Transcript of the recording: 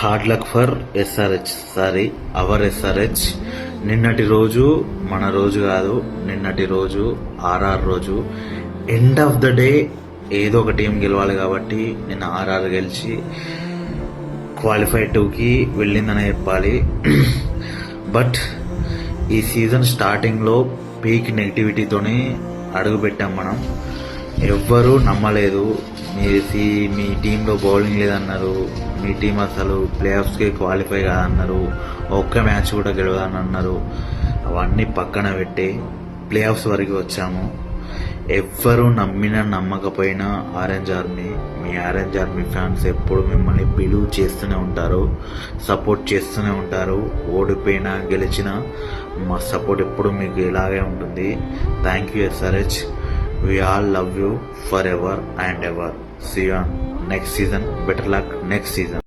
Hard luck for SRH, sorry our SRH. నిన్నటి రోజు మన రోజు కాదు, నిన్నటి రోజు ఆర్ఆర్ రోజు. ఎండ్ ఆఫ్ ద డే ఏదో ఒక టీం గెలవాలి కాబట్టి నిన్న ఆర్ఆర్ గెలిచి క్వాలిఫై 2కి వెళ్ళిందని చెప్పాలి. బట్ ఈ సీజన్ స్టార్టింగ్లో పీక్ నెగిటివిటీతోనే అడుగుపెట్టాం మనం. ఎవ్వరూ నమ్మలేదు. మీ టీంలో బౌలింగ్ లేదన్నారు, మీ టీం అసలు ప్లే ఆఫ్స్కి క్వాలిఫై కాదన్నారు, ఒక్క మ్యాచ్ కూడా గెలవదని అన్నారు. అవన్నీ పక్కన పెట్టి ప్లే ఆఫ్స్ వరకు వచ్చాము. ఎవ్వరూ నమ్మినా నమ్మకపోయినా మీ ఆరెంజ్ ఆర్మీ ఫ్యాన్స్ ఎప్పుడు మిమ్మల్ని బిలీవ్ చేస్తూనే ఉంటారు, సపోర్ట్ చేస్తూనే ఉంటారు. ఓడిపోయినా గెలిచినా మా సపోర్ట్ ఎప్పుడు మీకు ఇలాగే ఉంటుంది. Thank you SRH. We all love you forever and ever. See you on next season. Better luck next season.